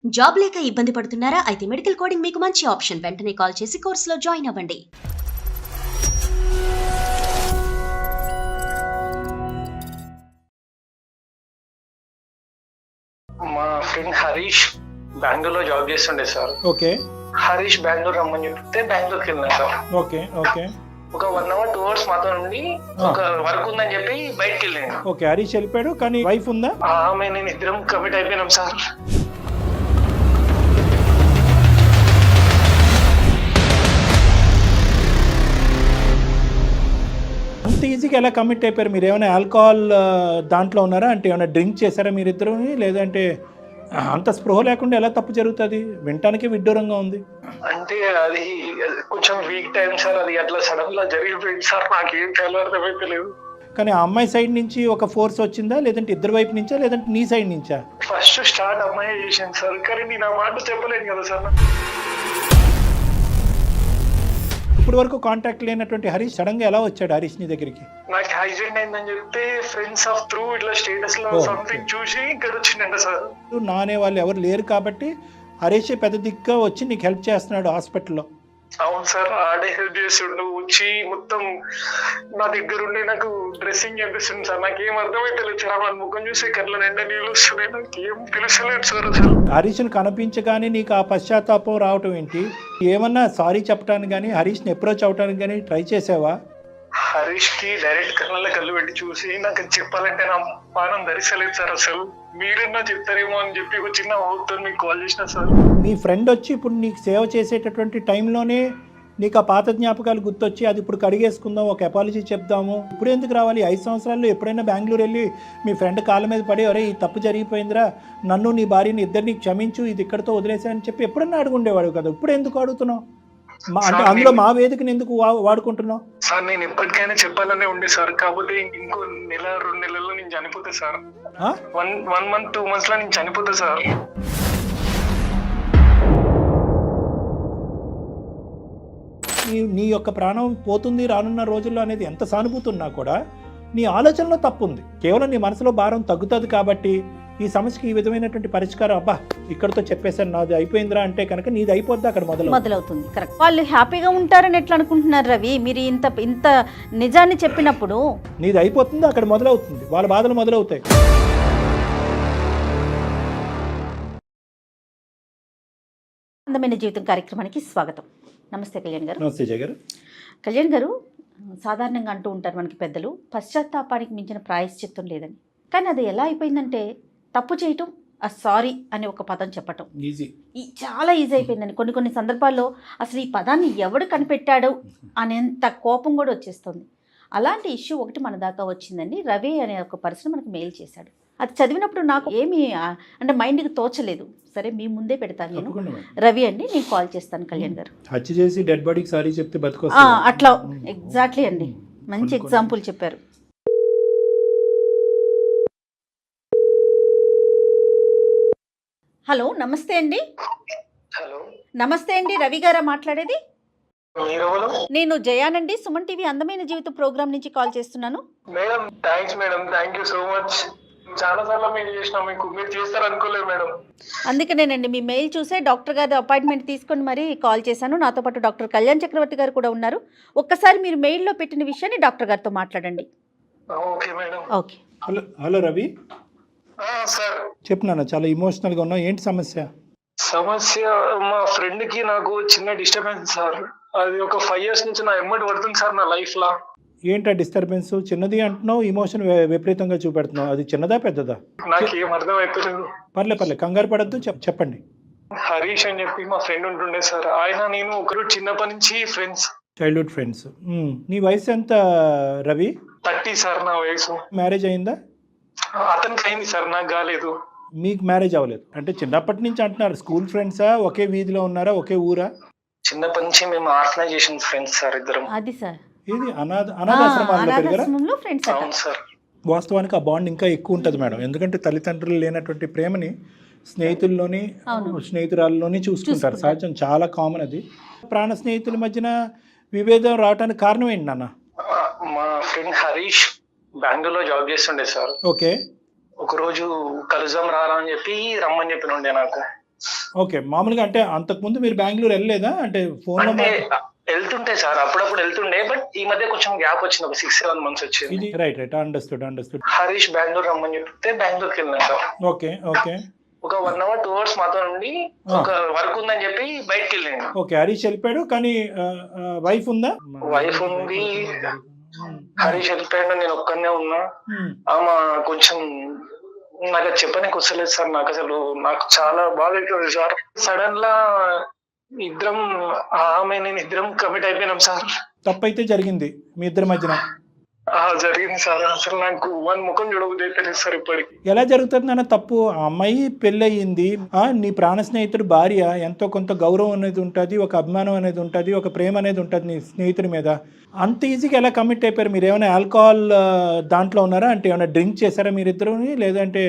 Job లేక ఇబ్బంది పడుతున్నారా? అయితే మెడికల్ కోడింగ్ మీకు మంచి ఆప్షన్. వెంటనే కాల్ చేసి కోర్సులో జాయిన్ అవ్వండి. మా ఫ్రెండ్ హరీష్ బెంగళూరులో జాబ్ చేస్తుండే సార్. ఓకే. హరీష్ బెంగళూరు రమ్మని చెప్తే బెంగళూరుకి వెళ్ళినా సార్. Okay okay. ఒక 1 hour 2 hours మాతో నుండి ఒక వర్క్ ఉందని చెప్పి బయటకు వెళ్ళింది. ఓకే, హరీష్ వెళ్ళిపోయాడు, కానీ వైఫ్ ఉందా? ఆమె నేను ఇద్దరం కమిట్ అయిపోయినాం సార్. అంత ఈజీగా ఎలా కమిట్ అయిపోయారు? మీరు ఏమైనా ఆల్కహాల్ దాంట్లో ఉన్నారా? అంటే ఏమైనా డ్రింక్ చేశారా మీరిద్దరు? లేదంటే అంత స్పృహ లేకుండా ఎలా తప్పు జరుగుతుంది? వినటానికి విడ్డూరంగా ఉంది. అంటే అది కొంచెం వీక్ టైం సార్. అది అట్లా సడన్ గా జరిగిపోయింది సార్. నాకేం చేయాలో అర్థమైపోలేదు. కానీ ఆ అమ్మాయి సైడ్ నుంచి ఒక ఫోర్స్ వచ్చిందా, లేదంటే ఇద్దరు వైపు నుంచా, లేదంటే నీ సైడ్ నుంచా? ఫస్ట్ స్టార్ట్ అమ్మాయి చేసింది సార్. కానీ నేను ఆ మాట చెప్పలేను కదా సార్. ఇప్పుడు వరకు కాంటాక్ట్ లేనటువంటి హరీష్ సడన్ గా ఎలా వచ్చాడు హరీష్ నీ దగ్గరికి? నాకు యాక్సిడెంట్ అయిందని చెప్తే ఫ్రెండ్స్ ఆఫ్ త్రూ ఇట్లా స్టేటస్ లో సంథింగ్ చూసి ఇక్కడ వచ్చిందంట సార్. నానే వాళ్ళు ఎవరు లేరు కాబట్టి హరీష్ పెద్ద దిగ్గా వచ్చి నీకు హెల్ప్ చేస్తున్నాడు హాస్పిటల్లో. అవును సార్, ఆడే హెల్ప్ చేస్తుండు. వచ్చి మొత్తం నా దగ్గర ఉండి నాకు డ్రెస్సింగ్ చేపిస్తుంది సార్. నాకేం అర్థమైతలేదు సార్. మన ముఖం చూసి కళ్ళ నిండా నీళ్ళు వస్తున్నాయి. నాకేం తెలుసలేదు సార్ అసలు. హరీష్ని కనిపించగానే నీకు ఆ పశ్చాత్తాపం రావటం ఏంటి? ఏమన్నా సారీ చెప్పడానికి కానీ హరీష్ని అప్రోచ్ అవడానికి కానీ ట్రై చేసావా? హరీష్ కి డైరెక్ట్ కళ్ళలో కళ్ళు పెట్టి చూసి నాకు చెప్పాలంటే నా పానం ధరిస్తలేదు సార్ అసలు. మీరన్నా చెప్తారేమో అని చెప్పి ఒక చిన్న హోప్తో మీకు కాల్ చేసిన సార్. మీ ఫ్రెండ్ వచ్చి ఇప్పుడు నీకు సేవ చేసేటటువంటి టైంలోనే నీకు ఆ పాత జ్ఞాపకాలు గుర్తొచ్చి అది ఇప్పుడు కడిగేసుకుందాం, ఒక అపాలజీ చెప్దాము, ఇప్పుడు ఎందుకు రావాలి? 5 సంవత్సరాల్లో ఎప్పుడైనా బెంగళూరు వెళ్ళి మీ ఫ్రెండ్ కాళ్ళ మీద పడి అరే ఈ తప్పు జరిగిపోయిందిరా, నన్ను నీ భార్యని ఇద్దరిని క్షమించు, ఇది ఇక్కడితో వదిలేసా అని చెప్పి ఎప్పుడన్నా అడుగుండేవాడు కదా. ఇప్పుడు ఎందుకు అడుగుతున్నావు? అంటే అందులో మా వేదికని ఎందుకు వాడుకుంటున్నావు? సార్ నేను ఎప్పటికైనా చెప్పాలనే ఉండే సార్. కాకపోతే ఇంకో 1-2 నెలల్లో నేను చనిపోతా సార్. 1 month 2 months లో నేను చనిపోతా సార్. నీ యొక్క ప్రాణం పోతుంది రానున్న రోజుల్లో అనేది ఎంత సానుభూతి ఉన్నా కూడా నీ ఆలోచనలో తప్పు ఉంది. కేవలం నీ మనసులో భారం తగ్గుతుంది కాబట్టి ఈ సమస్యకి ఈ విధమైనటువంటి పరిష్కారం అబ్బా ఇక్కడతో చెప్పేసాను నాది అయిపోయిందిరా అంటే కనుక నీది అయిపోద్ది అక్కడ మొదలవుతుంది. కరెక్ట్. వాళ్ళు హ్యాపీగా ఉంటారని ఎట్లా అనుకుంటున్నారు రవి? మీరు ఇంత నిజాన్ని చెప్పినప్పుడు నీది అయిపోతుంది అక్కడ మొదలవుతుంది, వాళ్ళ బాధలు మొదలవుతాయి. అందమైన జీవితం కార్యక్రమానికి స్వాగతం. నమస్తే కళ్యాణ్ గారు. నమస్తే జయ గారు. కళ్యాణ్ గారు, సాధారణంగా అంటూ ఉంటారు మనకి పెద్దలు, పశ్చాత్తాపానికి మించిన ప్రాయశ్చిత్తం లేదని. కానీ అది ఎలా అయిపోయిందంటే తప్పు చేయటం, ఆ సారీ అనే ఒక పదం చెప్పటం చాలా ఈజీ అయిపోయిందని. కొన్ని సందర్భాల్లో అసలు ఈ పదాన్ని ఎవడు కనిపెట్టాడు అనేంత కోపం కూడా వచ్చేస్తుంది. అలాంటి ఇష్యూ ఒకటి మన దాకా వచ్చిందండి. రవి అనే ఒక పర్సన్ మనకు మెయిల్ చేశాడు. అది చదివినప్పుడు నాకు ఏమీ అంటే మైండ్కి తోచలేదు. సరే మీ ముందే పెడతాను నేను. రవి అండి, నేను కాల్ చేస్తాను కళ్యాణ్ గారు. హత్య చేసి డెడ్ బాడీకి సారీ చెప్తే అట్లా ఎగ్జాక్ట్లీ అండి, మంచి ఎగ్జాంపుల్ చెప్పారు. హలో, నమస్తే అండి. హలో, నమస్తే అండి, రవి గారా మాట్లాడేది? నేను జయానండి, సుమన్ టీవీ అందమైన జీవితం ప్రోగ్రామ్ నుంచి కాల్ చేస్తున్నాను. Madam thanks madam, thank you so much. చాలా సార్లు మెయిల్ చేసినా మీకు, మీరు చేస్తారు అనుకోలేదు మేడం. అందుకనేనండి మీ మెయిల్ చూసే డాక్టర్ గారి అపాయింట్మెంట్ తీసుకొని మరీ కాల్ చేశాను. నాతో పాటు డాక్టర్ కళ్యాణ్ చక్రవర్తి గారు కూడా ఉన్నారు. ఒక్కసారి మీరు మెయిల్లో పెట్టిన విషయాన్ని డాక్టర్ గారితో మాట్లాడండి. Okay madam. Okay. Hello Ravi. Sir చెప్పు నాన్న, చాలా ఎమోషనల్గా ఉన్నావు, ఏంటి సమస్య? మా ఫ్రెండ్ కి నాకు చిన్న డిస్టర్బెన్స్ సార్. అది ఒక 5 years నుంచి నా ఎమ్మటి పడుతుంది సార్ నా లైఫ్ లా. ఏంటా డిస్టర్బెన్స్? చిన్నది అంటున్నావు, ఇమోషన్ విపరీతంగా చూపెడుతున్నావు. అది చిన్నదా పెద్దదా? నాకేం అర్థం అవుతలేదు. పర్లే కంగారు పడద్దు, చెప్పండి. హరీష్ అని చెప్పి మా ఫ్రెండ్ ఉంటుండే సార్. ఆయన నేను ఒకరు చిన్నప్పటి నుంచి ఫ్రెండ్స్, చైల్డ్హుడ్ ఫ్రెండ్స్. నీ వయసు ఎంత రవి? 30 సార్ నా వయసు. మ్యారేజ్ అయిందా? అతనికి అయింది సార్, నాకు కాలేదు. మీకు మ్యారేజ్ అవ్వలేదు అంటే చిన్నప్పటి నుంచి అంటున్నారు. స్కూల్ ఫ్రెండ్సా? ఒకే వీధిలో ఉన్నారా? ఒకే ఊరా? చిన్నప్పటి నుంచి మేము ఆర్గనైజేషన్ ఫ్రెండ్స్ సార్ ఇద్దరం. అది సార్, ఇది అనాథాశ్రమాల్లో పెరిగారా? అవును సార్. వాస్తవానికి ఆ బాండ్ ఇంకా ఎక్కువ ఉంటుంది మేడం. ఎందుకంటే తల్లిదండ్రులు లేనటువంటి ప్రేమని స్నేహితుల్లోని స్నేహితురాల్లోని చూసుకుంటారు. సహజం, చాలా కామన్ అది. ప్రాణ స్నేహితుల మధ్యన విభేదం రావడానికి కారణం ఏంటి నాన్న? మా ఫ్రెండ్ హరీష్ బెంగళూరులో జాబ్ చేస్తుండే సార్. ఓకే. ఒక రోజు కలుద్దాం రారా అని చెప్పి రమ్మని చెప్పిన ఉండే నాకు. ఓకే, మామూలుగా అంటే అంతకుముందు మీరు బెంగళూరు వెళ్ళలేదా? అంటే ఫోన్లో అంటే వెళ్తుంటే సార్, అప్పుడప్పుడు వెళ్తుండే, బట్ ఈ మధ్య కొంచెం గ్యాప్ వచ్చింది, ఒక 6-7 months వచ్చింది. ఇది రైట్ అండర్స్టూడ్. హరీష్ బెంగళూరు రమ్మని చెప్తే బెంగళూరుకి వెళ్ళినా సార్. ఓకే ఒక 1 hour 2 hours మాతో నుండి ఒక వర్క్ ఉందని చెప్పి బయటకు వెళ్ళింది. ఓకే, హరీష్ వెళ్ళిపోయాడు, కానీ వైఫ్ ఉందా? వైఫ్ ఉంది, హరీష్ వెళ్ళిపోయాడు, నేను ఒక్కనే ఉన్నా. ఆమె కొంచెం నాకు అది చెప్పడానికి వస్తలేదు సార్. నాకు చాలా బాధ అవుతుంది సార్. సడన్ లా ఇద్దరం, ఆమె నేను ఇద్దరం కమిట్ అయిపోయినాం సార్. తప్పైతే జరిగింది మీ ఇద్దరి మధ్యన. జరిగింది సార్. అసలు నాకు వన్ ముఖం చూడబోతుంది సార్ ఇప్పటికి. ఎలా జరుగుతుంది అన్న తప్పు? ఆ అమ్మాయి పెళ్ళయింది, నీ ప్రాణ స్నేహితుడు భార్య, ఎంతో కొంత గౌరవం అనేది ఉంటుంది, ఒక అభిమానం అనేది ఉంటుంది, ఒక ప్రేమ అనేది ఉంటుంది నీ స్నేహితుడి మీద. అంత ఈజీగా ఎలా కమిట్ అయిపోయారు? మీరు ఏమైనా ఆల్కహాల్ దాంట్లో ఉన్నారా? అంటే ఏమైనా డ్రింక్ చేశారా మీరిద్దరు? లేదంటే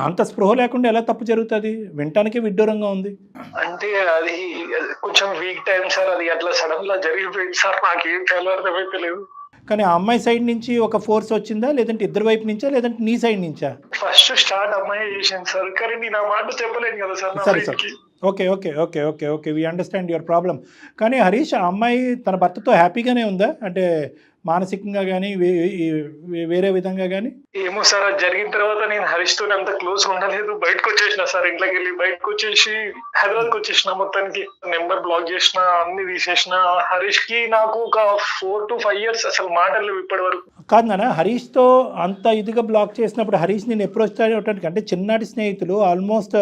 అంత స్పృహ లేకుండా ఎలా తప్పు జరుగుతుంది? వినటానికి విడ్డూరంగా ఉంది. అంటే అది కొంచెం వీక్ టైం సార్, అది అట్లా సడన్ లా జరిగిపోయింది సార్. నాకేం చాలా అర్థమైతే లేదు. కానీ ఆ అమ్మాయి సైడ్ నుంచి ఒక ఫోర్స్ వచ్చిందా, లేదంటే ఇద్దరు వైపు నుంచా, లేదంటే నీ సైడ్ నుంచా? ఫస్ట్ స్టార్ట్ అమ్మాయి చేసింది సార్, కానీ నేను ఆ మాట చెప్పలేను కదా సార్. సరే okay we understand your problem. కానీ హరీష్, ఆ అమ్మాయి తన భర్తతో హ్యాపీగానే ఉందా? అంటే మానసికంగా కానీ వేరే విధంగా కానీ? ఏమో సార్, అది జరిగిన తర్వాత నేను హరీష్ తో అంత క్లోజ్ ఉండలేదు. బయటకు వచ్చేసిన సార్, ఇంట్లోకి వెళ్ళి బయటకు వచ్చేసి హైదరాబాద్కి వచ్చేసిన. మొత్తానికి నెంబర్ బ్లాక్ చేసిన, అన్ని తీసేసిన. హరీష్ కి నాకు ఒక 4 to 5 years అసలు మాటలు ఇప్పటి వరకు. కాదు నాన్న, హరీష్తో అంత ఇదిగా బ్లాక్ చేసినప్పుడు హరీష్ నేను అప్రోచ్ అవ్వటానికి, అంటే చిన్ననాటి స్నేహితులు, ఆల్మోస్ట్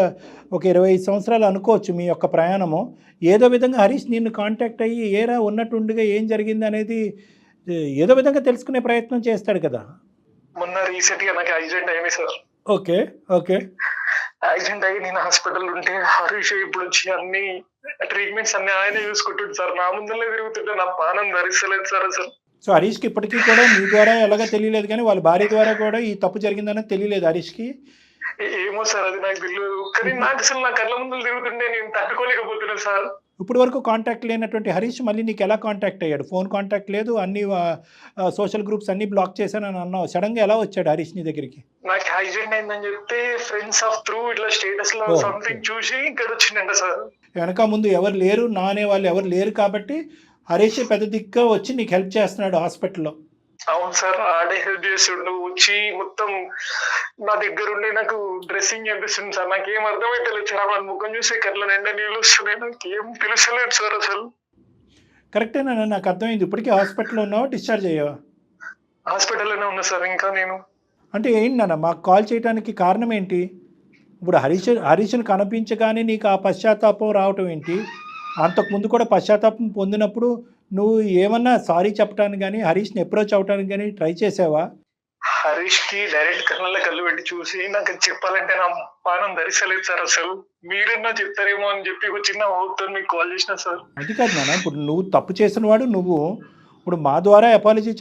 ఒక 25 సంవత్సరాలు అనుకోవచ్చు మీ యొక్క ప్రయాణము. ఏదో విధంగా హరీష్ నిన్ను కాంటాక్ట్ అయ్యి ఏరా ఉన్నట్టుండిగా ఏం జరిగింది అనేది ఏదో విధంగా తెలుసుకునే ప్రయత్నం చేస్తాడు కదా. మొన్న రీసెంట్ గా నాకు యాక్సిడెంట్ అయింది సార్. ఓకే యాక్సిడెంట్ అయ్యి నేను హాస్పిటల్ ఉంటే హరీష్ ఇప్పుడు వచ్చి అన్ని ట్రీట్మెంట్స్ అన్ని ఆయనే చూసుకుంటుంది సార్. నా ముందరనే తిరుగుతుంటే నా పానం ధరిస్తలేదు సార్ అసలు. సో హరీష్కి ఇప్పటికీ కూడా మీ ద్వారా ఎలాగో తెలియలేదు, కానీ వాళ్ళ భార్య ద్వారా కూడా ఈ తప్పు జరిగిందని తెలియలేదు హరీష్కి. ఏమో సార్, అది నాకు తెలియదు. కానీ నాకు అసలు నా కళ్ళ ముందు తిరుగుతుంటే నేను తట్టుకోలేకపోతున్నాను సార్. ఇప్పుడు వరకు కాంటాక్ట్ లేనటువంటి హరీష్ మళ్ళీ నీకు ఎలా కాంటాక్ట్ అయ్యాడు? ఫోన్ కాంటాక్ట్ లేదు, అన్ని సోషల్ గ్రూప్స్ అన్ని బ్లాక్ చేశానని అన్నావు. సడన్ గా ఎలా వచ్చాడు హరీష్ నీ దగ్గరికి? నాకు యాక్సిడెంట్ అయిందని చెప్తే ఫ్రెండ్స్ ఆఫ్ త్రూ ఇట్లా స్టేటస్ లో సంథింగ్ చూసి ఇక్కడ వచ్చిందంట సార్. వెనక ముందు ఎవరు లేరు, నా అనే వాళ్ళు ఎవరు లేరు కాబట్టి హరీష్ పెద్ద దిక్కుగా వచ్చి నీకు హెల్ప్ చేస్తున్నాడు హాస్పిటల్లో. అవును సార్, ఆడే హెల్ప్ చేస్తుండు. వచ్చి మొత్తం నా దగ్గర ఉండి నాకు డ్రెస్సింగ్ చేపిస్తుంది సార్. నాకేం అర్థమైతే లేదు సార్. మన ముఖం చూసే కళ్ళ నిండా నీళ్ళు వస్తున్నాయి. నాకేం తెలుసలేదు సార్ అసలు. కరెక్టేనా? నాకు అర్థమైంది. ఇప్పటికీ హాస్పిటల్లో ఉన్నావా, డిశ్చార్జ్ అయ్యావా? హాస్పిటల్లోనే ఉన్నా సార్ ఇంకా నేను. అంటే ఏంటి నాన్న మాకు కాల్ చేయడానికి కారణం ఏంటి? ఇప్పుడు హరీష్ని కనిపించగానే నీకు ఆ పశ్చాత్తాపం రావటం ఏంటి? అంతకుముందు కూడా పశ్చాత్తాపం పొందినప్పుడు నువ్వు ఏమన్నా సారీ చెప్పడానికి కానీ హరీష్ని అప్రోచ్ అవడానికి కానీ ట్రై చేసావా? హరీష్ కి డైరెక్ట్ కళ్ళల్లో కళ్ళు పెట్టి చూసి నాకు చెప్పాలంటే నా పానం ధరిస్తలేదు సార్ అసలు. మీరన్నా చెప్తారేమో అని చెప్పి ఒక చిన్న హోప్తో మీకు కాల్ చేసిన సార్. అది కాదు నాన్న, ఇప్పుడు నువ్వు తప్పు చేసిన వాడు నువ్వు. ఇప్పుడు మా ద్వారా అపాలజీ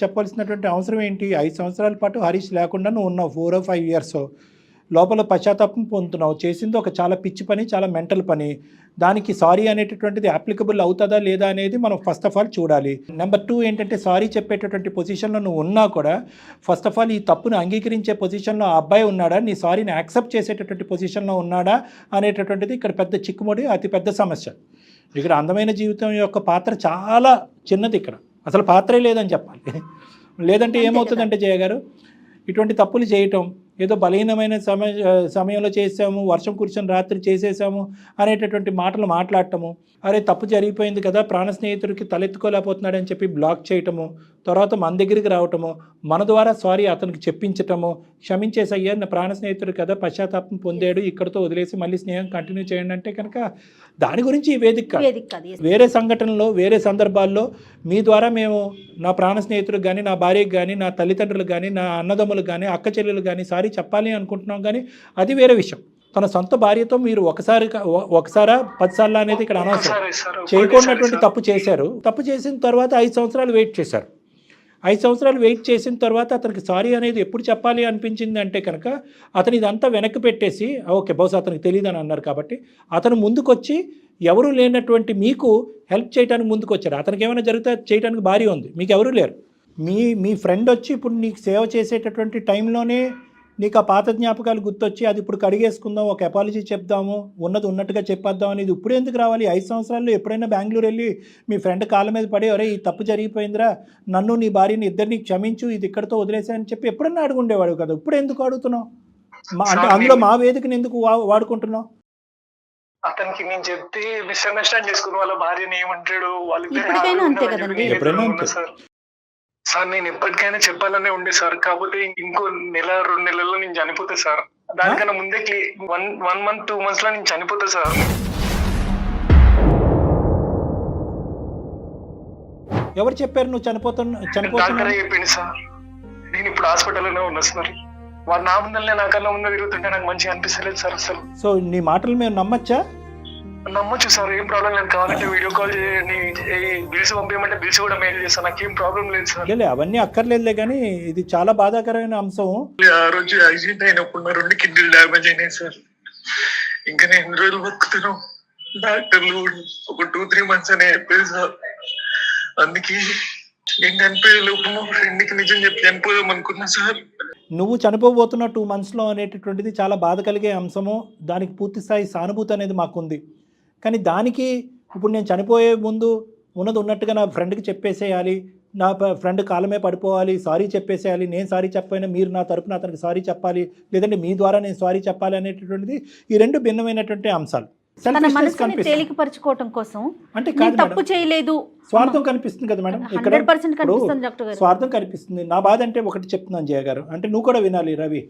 చెప్పాల్సినటువంటి అవసరం ఏంటి? 5 సంవత్సరాల పాటు హరీష్ లేకుండా నువ్వు ఉన్నావు, 4 or 5 years లోపల పశ్చాత్తాపం పొందుతున్నావు. చేసింది ఒక చాలా పిచ్చి పని, చాలా మెంటల్ పని. దానికి సారీ అనేటటువంటిది అప్లికబుల్ అవుతుందా లేదా అనేది మనం ఫస్ట్ ఆఫ్ ఆల్ చూడాలి. నెంబర్ 2 ఏంటంటే, సారీ చెప్పేటటువంటి పొజిషన్లో నువ్వు ఉన్నా కూడా ఫస్ట్ ఆఫ్ ఆల్ ఈ తప్పును అంగీకరించే పొజిషన్లో ఆ అబ్బాయి ఉన్నాడా, నీ సారీని యాక్సెప్ట్ చేసేటటువంటి పొజిషన్లో ఉన్నాడా అనేటటువంటిది ఇక్కడ పెద్ద చిక్కుముడి, అతి పెద్ద సమస్య. ఇక్కడ అందమైన జీవితం యొక్క పాత్ర చాలా చిన్నది. ఇక్కడ అసలు పాత్రే లేదని చెప్పాలి. లేదంటే ఏమవుతుందంటే జయ గారు, ఇటువంటి తప్పులు చేయటం, ఏదో బలహీనమైన సమయంలో చేసాము, వర్షం కూర్చొని రాత్రి చేసేసాము అనేటటువంటి మాటలు మాట్లాడటము, అరే తప్పు జరిగిపోయింది కదా, ప్రాణ స్నేహితుడికి తలెత్తుకోలేకపోతున్నాడని చెప్పి బ్లాక్ చేయటము, తర్వాత మన దగ్గరికి రావటము, మన ద్వారా సారీ అతనికి చెప్పించటము, క్షమించేసయ్యా నా ప్రాణ స్నేహితుడు కదా, పశ్చాత్తాపం పొందాడు, ఇక్కడితో వదిలేసి మళ్ళీ స్నేహం కంటిన్యూ చేయండి అంటే కనుక దాని గురించి ఈ వేదిక వేరే సంఘటనలో, వేరే సందర్భాల్లో మీ ద్వారా మేము నా ప్రాణ స్నేహితుడికి కానీ, నా భార్యకి కానీ, నా తల్లిదండ్రులకు కానీ, నా అన్నదమ్ములకు కానీ, అక్క చెల్లెలు కానీ సారీ చెప్పాలి అనుకుంటున్నాం. కానీ అది వేరే విషయం. తన సొంత భార్యతో మీరు ఒకసారా 10 సార్లు అనేది ఇక్కడ అనవసరం. చేయకూడనటువంటి తప్పు చేశారు. తప్పు చేసిన తర్వాత 5 సంవత్సరాలు వెయిట్ చేశారు. 5 సంవత్సరాలు వెయిట్ చేసిన తర్వాత అతనికి సారీ అనేది ఎప్పుడు చెప్పాలి అనిపించింది అంటే కనుక అతను ఇదంతా వెనక్కి పెట్టేసి, ఓకే బహుశా అతనికి తెలియదని అన్నారు కాబట్టి అతను ముందుకొచ్చి ఎవరూ లేనటువంటి మీకు హెల్ప్ చేయడానికి ముందుకు వచ్చారు. అతనికి ఏమైనా జరిగితే చేయడానికి భార్య ఉంది, మీకు ఎవరూ లేరు. మీ ఫ్రెండ్ వచ్చి ఇప్పుడు నీకు సేవ చేసేటటువంటి టైంలోనే నీకు ఆ పాత జ్ఞాపకాలు గుర్తొచ్చి అది ఇప్పుడు కడిగేసుకుందాం, ఒక అపాలజీ చెప్దాము, ఉన్నది ఉన్నట్టుగా చెప్పేద్దాం అనేది ఇప్పుడు ఎందుకు రావాలి? 5 సంవత్సరాల్లో ఎప్పుడైనా బెంగళూరు వెళ్ళి మీ ఫ్రెండ్ కాళ్ళ మీద పడి ఒరే ఈ తప్పు జరిగిపోయిందిరా, నన్ను నీ భార్యని ఇద్దరిని క్షమించు, ఇది ఇక్కడితో వదిలేసాయని చెప్పి ఎప్పుడన్నా అడుగుండేవాడు కదా, ఇప్పుడు ఎందుకు అడుగుతున్నావు? అంటే అందులో మా వేదికని ఎందుకు వాడుకుంటున్నావు? అతనికి నేను చెప్తే మిస్అండర్స్టాండ్ చేసుకుని వాళ్ళ భార్యని ఏమంటాడు, ఇప్పటికైనా అంతే కదండి. ఎప్పుడైనా అంతే. సార్ నేను ఎప్పటికైనా చెప్పాలనే ఉండే సార్, కాకపోతే ఇంకో 1-2 నెలల్లో నేను చనిపోతా సార్. దానికన్నా ముందే 1 month 2 months లో నేను చనిపోతా సార్. ఎవరు చెప్పారు నువ్వు చనిపోతున్నా? చెప్పింది సార్. నేను ఇప్పుడు హాస్పిటల్లోనే ఉన్నా సార్. వాడు నా ముందరనే నా కన్నా ముందు తిరుగుతుంటే నాకు మంచిగా అనిపిస్తలేదు సార్ అసలు. సో నీ మాటలు మేము నమ్మచ్చా? నమ్మొచ్చు సార్, ఏం ప్రాబ్లం లేదు. కావాలంటే వీడియో కాల్ చేయండి, బిల్స్ పంపించమంటే బిల్స్ కూడా మెయిల్ చేస్తాను, నాకేం ప్రాబ్లం లేదు సార్. అవన్నీ అక్కర్లేదులే, కానీ ఇది చాలా బాధాకరమైన అంశం. ఆ రోజు యాక్సిడెంట్ అయినప్పుడు నా 2 కిడ్నీలు డ్యామేజ్ అయినాయి సార్. ఇంకా నేను ఎన్ని రోజులు బతుకుతున్నాను, డాక్టర్లు ఒక 2-3 months అనే చెప్పేది సార్. అందుకే నేను చనిపోయే లోపు మా ఫ్రెండ్కి నిజం చెప్పి చనిపోదాం అనుకున్నా సార్. నువ్వు చనిపోబోతున్న 2 monthsలో అనేటటువంటిది చాలా బాధ కలిగే అంశము. దానికి పూర్తి స్థాయి సానుభూతి అనేది మాకుంది. కానీ దానికి ఇప్పుడు నేను చనిపోయే ముందు ఉన్నది ఉన్నట్టుగా నా ఫ్రెండ్కి చెప్పేసేయాలి, నా ఫ్రెండ్ కాలమే పడిపోవాలి, సారీ చెప్పేసేయాలి, నేను సారీ చెప్పైనా మీరు నా తరపున అతనికి సారీ చెప్పాలి, లేదంటే మీ ద్వారా నేను సారీ చెప్పాలి అనేటటువంటిది ఈ 2 భిన్నమైనటువంటి అంశాలు. తన మనసుని తేలికపరచుకోవటం కోసం అంటే తప్పు చేయలేదు, స్వార్థం కనిపిస్తుంది కదా మేడం. ఇక్కడ 100% కనిపిస్తుంది డాక్టర్ గారు, స్వార్థం కనిపిస్తుంది. నా బాధ అంటే ఒకటి చెప్తున్నాను జయ గారు, అంటే నువ్వు కూడా వినాలి రవి.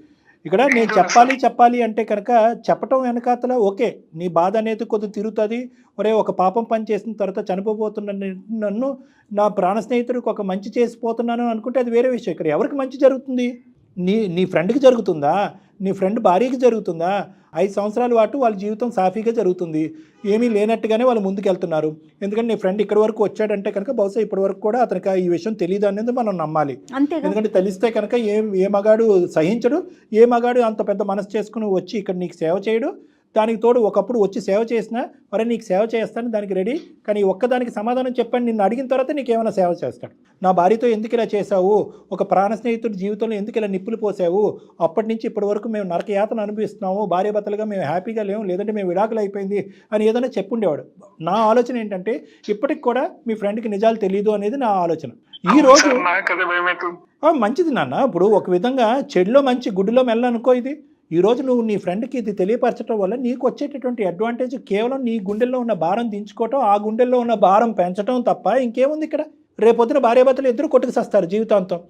ఇక్కడ నేను చెప్పాలి అంటే కనుక చెప్పటం వెనకాతల ఓకే, నీ బాధ అనేది కొద్దిగా తిరుగుతుంది. ఒరే ఒక పాపం పని చేసిన తర్వాత చనిపోతున్న నన్ను నా ప్రాణ స్నేహితుడికి ఒక మంచి చేసిపోతున్నాను అనుకుంటే అది వేరే విషయం. ఇక్కడ ఎవరికి మంచి జరుగుతుంది? నీ ఫ్రెండ్కి జరుగుతుందా? నీ ఫ్రెండ్ భార్యకి జరుగుతుందా? 5 సంవత్సరాల పాటు వాళ్ళ జీవితం సాఫీగా జరుగుతుంది, ఏమీ లేనట్టుగానే వాళ్ళు ముందుకు వెళ్తున్నారు. ఎందుకంటే నీ ఫ్రెండ్ ఇక్కడి వరకు వచ్చాడంటే కనుక బహుశా ఇప్పటి వరకు కూడా అతనికి ఈ విషయం తెలియదు అనేది మనం నమ్మాలి. ఎందుకంటే తెలిస్తే కనుక ఏ మగాడు సహించడు, ఏ మగాడు అంత పెద్ద మనసు చేసుకుని వచ్చి ఇక్కడ నీకు సేవ చేయడు. దానికి తోడు ఒకప్పుడు వచ్చి సేవ చేసినా మరి నీకు సేవ చేస్తాను దానికి రెడీ, కానీ ఒక్కదానికి సమాధానం చెప్పండి, నిన్ను అడిగిన తర్వాత నీకు ఏమైనా సేవ చేస్తాడు. నా భార్యతో ఎందుకు ఇలా చేశావు, ఒక ప్రాణ స్నేహితుడి జీవితంలో ఎందుకు ఇలా నిప్పులు పోసావు, అప్పటి నుంచి ఇప్పటి వరకు మేము నరకయాతన అనుభవిస్తున్నాము, భార్యాభర్తలుగా మేము హ్యాపీగా లేము, లేదంటే మేము విడాకులు అయిపోయింది అని ఏదైనా చెప్పుండేవాడు. నా ఆలోచన ఏంటంటే ఇప్పటికి కూడా మీ ఫ్రెండ్కి నిజాలు తెలియదు అనేది నా ఆలోచన. ఈ రోజు మంచిది నాన్న, ఇప్పుడు ఒక విధంగా చెడులో మంచి గుడ్డులో మెల్లనుకో. ఇది ఈరోజు నువ్వు నీ ఫ్రెండ్కి ఇది తెలియపరచడం వల్ల నీకు వచ్చేటటువంటి అడ్వాంటేజ్ కేవలం నీ గుండెల్లో ఉన్న భారం దించుకోవటం, ఆ గుండెల్లో ఉన్న భారం పెంచడం తప్ప ఇంకేముంది ఇక్కడ? రేపొద్దున భార్యాభర్తలు ఇద్దరు కొట్టుకు సస్తారు జీవితాంతం.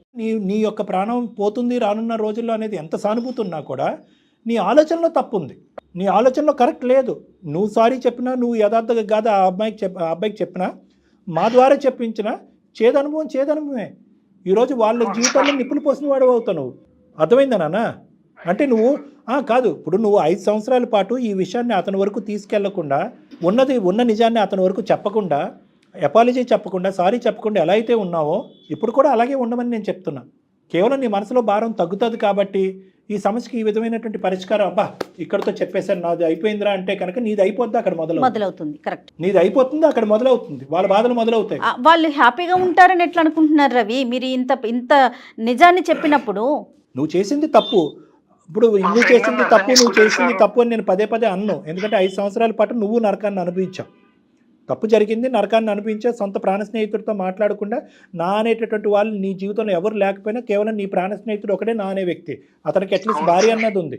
నీ యొక్క ప్రాణం పోతుంది రానున్న రోజుల్లో అనేది ఎంత సానుభూతి ఉన్నా కూడా నీ ఆలోచనలో తప్పు ఉంది, నీ ఆలోచనలో కరెక్ట్ లేదు. నువ్వు సారీ చెప్పినా, నువ్వు యథార్థంగా కాదు ఆ అబ్బాయికి చెప్పినా, మా ద్వారా చెప్పించినా చేదనుభవమే. ఈరోజు వాళ్ళ జీవితాల్లో నిప్పులు పోసిన వాడు అవుతావు నువ్వు. అర్థమైందా నాన్న? అంటే నువ్వు కాదు, ఇప్పుడు నువ్వు 5 సంవత్సరాల పాటు ఈ విషయాన్ని అతని వరకు తీసుకెళ్లకుండా, ఉన్న నిజాన్ని అతని వరకు చెప్పకుండా, అపాలజీ చెప్పకుండా, సారీ చెప్పకుండా ఎలా అయితే ఉన్నావో ఇప్పుడు కూడా అలాగే ఉండమని నేను చెప్తున్నా. కేవలం నీ మనసులో భారం తగ్గుతుంది కాబట్టి ఈ సమస్యకి ఈ విధమైనటువంటి పరిష్కారం, అబ్బా ఇక్కడితో చెప్పేశాను నాది అయిపోయిందిరా అంటే కనుక నీది అయిపోద్ది అక్కడ మొదలవుతుంది. కరెక్ట్, నీది అయిపోతుంది అక్కడ మొదలవుతుంది, వాళ్ళ బాధలు మొదలవుతాయి. వాళ్ళు హ్యాపీగా ఉంటారని ఎట్లా అనుకుంటున్నారు రవి? మీరు ఇంత నిజాన్ని చెప్పినప్పుడు నువ్వు చేసింది తప్పు, ఇప్పుడు నువ్వు చేసింది తప్పు అని నేను పదే అన్ను. ఎందుకంటే 5 సంవత్సరాల పాటు నువ్వు నరకాన్ని అనుభవించావు, తప్పు జరిగింది, నరకాన్ని అనుభవించే సొంత ప్రాణ స్నేహితుడితో మాట్లాడకుండా నా అనేటటువంటి వాళ్ళు నీ జీవితంలో ఎవరు లేకపోయినా కేవలం నీ ప్రాణ స్నేహితుడు ఒకటే నా అనే వ్యక్తి, అతనికి అట్లీస్ట్ భార్య అన్నది ఉంది.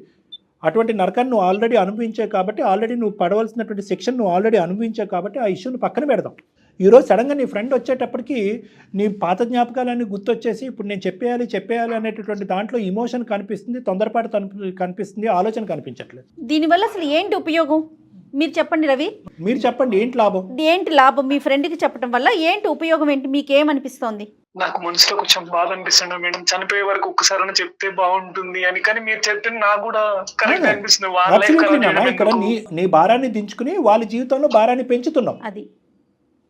అటువంటి నరకాన్ని నువ్వు ఆల్రెడీ అనుభవించావు కాబట్టి, ఆల్రెడీ నువ్వు పడవలసినటువంటి శిక్షను నువ్వు ఆల్రెడీ అనుభవించావు కాబట్టి ఆ ఇష్యూని పక్కన పెడదాం. ఈరోజు సడన్గా నీ ఫ్రెండ్ వచ్చేటప్పటికి నీ పాత జ్ఞాపకాలన్నీ గుర్తొచ్చేసి ఇప్పుడు నేను చెప్పేయాలి అనేటటువంటి దాంట్లో ఇమోషన్ కనిపిస్తుంది, తొందరపాటు కనిపిస్తుంది, ఆలోచన కనిపించట్లేదు. దీనివల్ల అసలు ఏంటి ఉపయోగం మీరు చెప్పండి రవి? మీరు చెప్పండి, ఏంటి లాభం? మీ ఫ్రెండ్కి చెప్పడం వల్ల ఏంటి ఉపయోగం, ఏంటి మీకేమనిపిస్తోంది? నాకు మనసులో కొంచెం బాధ అనిపిస్తుంది మేడం, చనిపోయే వరకు ఒక్కసారి చెప్తే బాగుంటుంది అని. కానీ మీరు చెప్తే నాకు కూడా కరెక్ట్ అనిపిస్తుంది. ఇక్కడ నీ భారాన్ని దించుకుని వాళ్ళ జీవితంలో భారాన్ని పెంచుతున్నావు. అది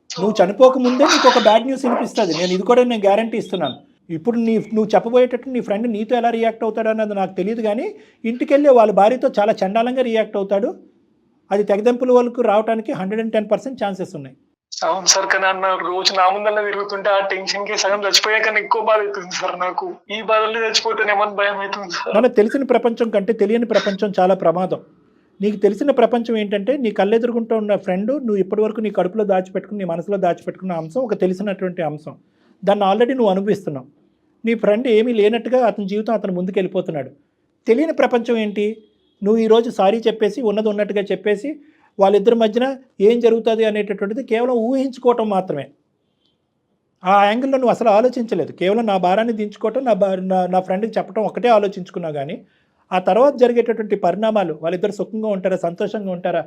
నువ్వు చనిపోకముందే నీకు ఒక బ్యాడ్ న్యూస్ వినిపిస్తుంది. ఇది కూడా నేను గ్యారంటీ ఇస్తున్నాను. ఇప్పుడు నువ్వు చెప్పబోయేటట్టు నీ ఫ్రెండ్ నీతో ఎలా రియాక్ట్ అవుతాడు అన్నది నాకు తెలియదు, కానీ ఇంటికి వెళ్ళి వాళ్ళ భార్యతో చాలా చండాలంగా రియాక్ట్ అవుతాడు. అది తెగదెంపుల వరకు రావడానికి 110% ఛాన్సెస్ ఉన్నాయి. అవును సార్, కానీ అన్న రోజు నా ముందల్లా తిరుగుతుంటే ఆ టెన్షన్ కి సగం చచ్చిపోయాక ఎక్కువ బాధ అవుతుంది సార్. నాకు ఈ బాధల్లో చచ్చిపోతేనేమని భయం అవుతుంది సార్. మనకు తెలిసిన ప్రపంచం కంటే తెలియని ప్రపంచం చాలా ప్రమాదం. నీకు తెలిసిన ప్రపంచం ఏంటంటే నీ కళ్ళెదురుగుంటూ ఉన్న ఫ్రెండ్ నువ్వు ఇప్పటివరకు నీ కడుపులో దాచిపెట్టుకుని నీ మనసులో దాచిపెట్టుకున్న అంశం ఒక తెలిసినటువంటి అంశం. దాన్ని ఆల్రెడీ నువ్వు అనుభవిస్తున్నావు. నీ ఫ్రెండ్ ఏమీ లేనట్టుగా అతని జీవితం అతను ముందుకు వెళ్ళిపోతున్నాడు. తెలియని ప్రపంచం ఏంటి? నువ్వు ఈరోజు సారీ చెప్పేసి ఉన్నది ఉన్నట్టుగా చెప్పేసి వాళ్ళిద్దరి మధ్యన ఏం జరుగుతుంది అనేటటువంటిది కేవలం ఊహించుకోవటం మాత్రమే. ఆ యాంగిల్లో నువ్వు అసలు ఆలోచించలేదు. కేవలం నా భారాన్ని దించుకోవటం, నా ఫ్రెండ్కి చెప్పడం ఒకటే ఆలోచించుకున్నావు. కానీ ఆ తర్వాత జరిగేటటువంటి పరిణామాలు, వాళ్ళిద్దరు సుఖంగా ఉంటారా, సంతోషంగా ఉంటారా,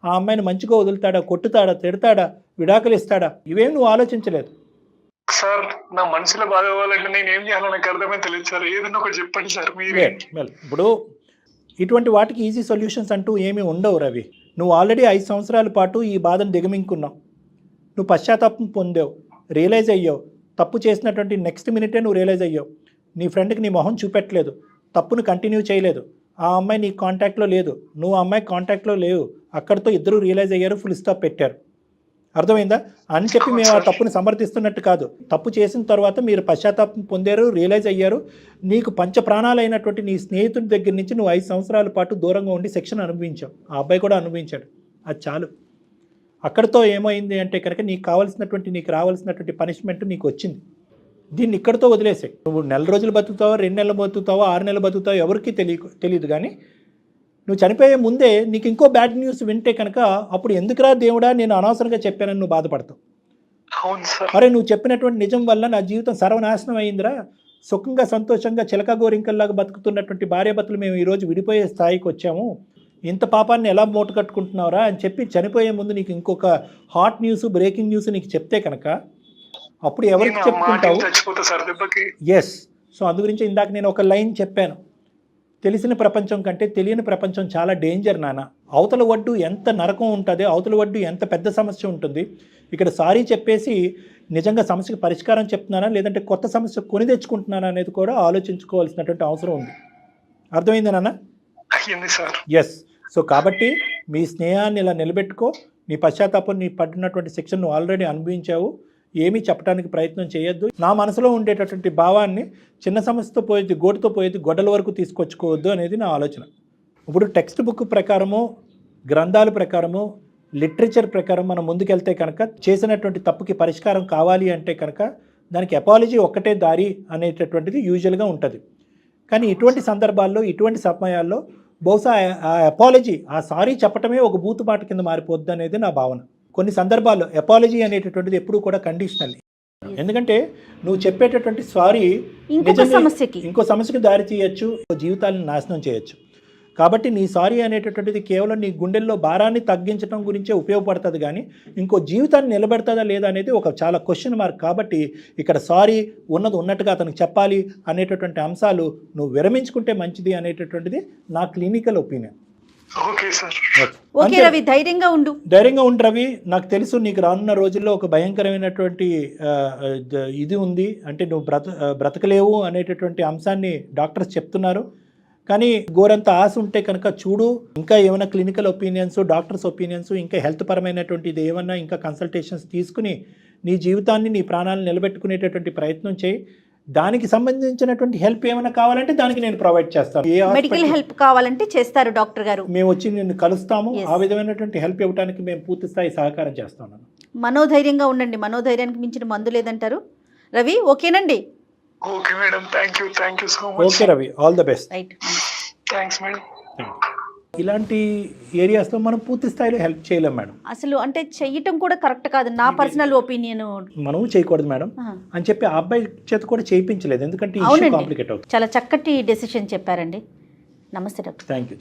ఆ అమ్మాయిని మంచిగా వదులుతాడా, కొట్టుతాడా, తిడతాడా, విడాకులు ఇస్తాడా, ఇవేం నువ్వు ఆలోచించలేదు. సార్ నా మనసులో బాధ అవ్వాలంటే నేను ఏం చేయాలో నాకు అర్థమే తెలియదు సార్. ఏదన్నా ఒకటి చెప్పండి సార్ మీరే. ఇప్పుడు ఇటువంటి వాటికి ఈజీ సొల్యూషన్స్ అంటూ ఏమీ ఉండవు రవి. నువ్వు ఆల్రెడీ 5 సంవత్సరాల పాటు ఈ బాధను దిగమింగుకున్నావు. నువ్వు పశ్చాత్తాపం పొందావు, రియలైజ్ అయ్యావు. తప్పు చేసినటువంటి నెక్స్ట్ మినిటే నువ్వు రియలైజ్ అయ్యావు. నీ ఫ్రెండ్కి నీ మొహం చూపెట్టలేదు, తప్పును కంటిన్యూ చేయలేదు. ఆ అమ్మాయి నీ కాంటాక్ట్లో లేదు, నువ్వు ఆ అమ్మాయి కాంటాక్ట్లో లేవు. అక్కడితో ఇద్దరు రియలైజ్ అయ్యారు, ఫుల్ స్టాప్ పెట్టారు. అర్థమైందా? అని చెప్పి మేము ఆ తప్పుని సమర్థిస్తున్నట్టు కాదు. తప్పు చేసిన తర్వాత మీరు పశ్చాత్తాపం పొందారు, రియలైజ్ అయ్యారు. నీకు పంచ ప్రాణాలైనటువంటి నీ స్నేహితుడి దగ్గర నుంచి నువ్వు 5 సంవత్సరాల పాటు దూరంగా ఉండి శిక్షణ అనుభవించావు. ఆ అబ్బాయి కూడా అనుభవించాడు. అది చాలు. అక్కడితో ఏమైంది అంటే కనుక నీకు రావాల్సినటువంటి పనిష్మెంట్ నీకు వచ్చింది. దీన్ని ఇక్కడితో వదిలేసే. నువ్వు 4 రోజులు బతుకుతావో, 2 నెలలు బతుకుతావో, 6 నెలలు బతుకుతావో ఎవరికి తెలియదు. కానీ నువ్వు చనిపోయే ముందే నీకు ఇంకో బ్యాడ్ న్యూస్ వింటే కనుక అప్పుడు ఎందుకురా దేవుడా నేను అనవసరంగా చెప్పానని నువ్వు బాధపడతావు. అరే నువ్వు చెప్పినటువంటి నిజం వల్ల నా జీవితం సర్వనాశనం అయిందిరా, సుఖంగా సంతోషంగా చిలక గోరింకల్లాగా బతుకుతున్నటువంటి భార్యాభర్తలు మేము ఈరోజు విడిపోయే స్థాయికి వచ్చాము, ఇంత పాపాన్ని ఎలా మూట కట్టుకుంటున్నావురా అని చెప్పి చనిపోయే ముందు నీకు ఇంకొక హాట్ న్యూస్, బ్రేకింగ్ న్యూస్ నీకు చెప్తే కనుక అప్పుడు ఎవరికి చెప్పుకుంటావు? ఎస్. సో అందు గురించి ఇందాక నేను ఒక లైన్ చెప్పాను, తెలిసిన ప్రపంచం కంటే తెలియని ప్రపంచం చాలా డేంజర్ నాన్న. అవతల వడ్డు ఎంత నరకం ఉంటుంది, అవతల వడ్డు ఎంత పెద్ద సమస్య ఉంటుంది. ఇక్కడ సారీ చెప్పేసి నిజంగా సమస్యకు పరిష్కారం చెప్తున్నానా లేదంటే కొత్త సమస్య కొని తెచ్చుకుంటున్నానా అనేది కూడా ఆలోచించుకోవాల్సినటువంటి అవసరం ఉంది. అర్థమైంది నాన్న? ఎస్. సో కాబట్టి మీ స్నేహాన్ని ఇలా నిలబెట్టుకో. నీ పశ్చాత్తాపం, నీ పడినటువంటి శిక్షను నువ్వు ఆల్రెడీ అనుభవించావు. ఏమీ చెప్పడానికి ప్రయత్నం చేయొద్దు. నా మనసులో ఉండేటటువంటి భావాన్ని చిన్న సమస్యతో పోయేది, గోటుతో పోయేది, గొడ్డల వరకు తీసుకొచ్చుకోవద్దు అనేది నా ఆలోచన. ఇప్పుడు టెక్స్ట్ బుక్ ప్రకారము, గ్రంథాల ప్రకారము, లిటరేచర్ ప్రకారం మనం ముందుకెళ్తే కనుక చేసినటువంటి తప్పుకి పరిష్కారం కావాలి అంటే కనుక దానికి అపాలజీ ఒక్కటే దారి అనేటటువంటిది యూజువల్గా ఉంటుంది. కానీ ఇటువంటి సందర్భాల్లో, ఇటువంటి సమయాల్లో బహుశా ఆ అపాలజీ, ఆ సారీ చెప్పటమే ఒక బూతుబాట కింద మారిపోద్ది అనేది నా భావన. కొన్ని సందర్భాల్లో అపాలజీ అనేటటువంటిది ఎప్పుడూ కూడా కండిషనల్. ఎందుకంటే నువ్వు చెప్పేటటువంటి సారీ ఇంకో సమస్యకి దారి తీయచ్చు, జీవితాలను నాశనం చేయొచ్చు. కాబట్టి నీ సారీ అనేటటువంటిది కేవలం నీ గుండెల్లో భారాన్ని తగ్గించడం గురించే ఉపయోగపడుతుంది. కానీ ఇంకో జీవితాన్ని నిలబెడతాదా లేదా అనేది ఒక చాలా క్వశ్చన్ మార్క్. కాబట్టి ఇక్కడ సారీ ఉన్నది ఉన్నట్టుగా అతనికి చెప్పాలి అనేటటువంటి అంశాలు నువ్వు విరమించుకుంటే మంచిది అనేటటువంటిది నా క్లినికల్ ఒపీనియన్. ఓకే రవి, ధైర్యంగా ఉండు రవి. నాకు తెలుసు నీకు రానున్న రోజుల్లో ఒక భయంకరమైనటువంటి ఇది ఉంది, అంటే నువ్వు బ్రతకలేవు అనేటటువంటి అంశాన్ని డాక్టర్స్ చెప్తున్నారు. కానీ గోరంత ఆశ ఉంటే కనుక చూడు, ఇంకా ఏమైనా క్లినికల్ ఒపీనియన్స్, డాక్టర్స్ ఒపీనియన్స్, ఇంకా హెల్త్ పరమైనటువంటి ఇది ఏమన్నా ఇంకా కన్సల్టేషన్స్ తీసుకుని నీ జీవితాన్ని, నీ ప్రాణాలను నిలబెట్టుకునేటటువంటి ప్రయత్నం చేయి. దానికి సంబంధించినటువంటి హెల్ప్ ఏమైనా కావాలంటే దానికి నేను ప్రొవైడ్ చేస్తాను. మెడికల్ హెల్ప్ కావాలంటే చేస్తారు డాక్టర్ గారు. మేము వచ్చి నిన్ను కలుస్తాము. ఆ విధమైనటువంటి హెల్ప్ ఇవ్వడానికి మేము పూర్తి స్థాయి సహకారం చేస్తాను. మనోధైర్యంగా ఉండండి. మనోధైర్యానికి మించిన మందు లేదంటారు. రవి ఓకేనండి? Okay madam, thank you so much. Okay Ravi, all the best. Right, thanks madam. ఇలాంటి ఏరియాస్లో మనం పూర్తి స్థాయిలో హెల్ప్ చేయలేం మేడం. అసలు అంటే చెయ్యటం కూడా కరెక్ట్ కాదు, నా పర్సనల్ ఒపీనియన్. మనం చేయకూడదు మేడం అని చెప్పి ఆ అబ్బాయి చేత కూడా చేయించలేదు, ఎందుకంటే ఇష్యూ కాంప్లికేట్ అవుతుంది. చాలా చక్కటి డెసిషన్ చెప్పారండి. నమస్తే డాక్టర్. Thank you.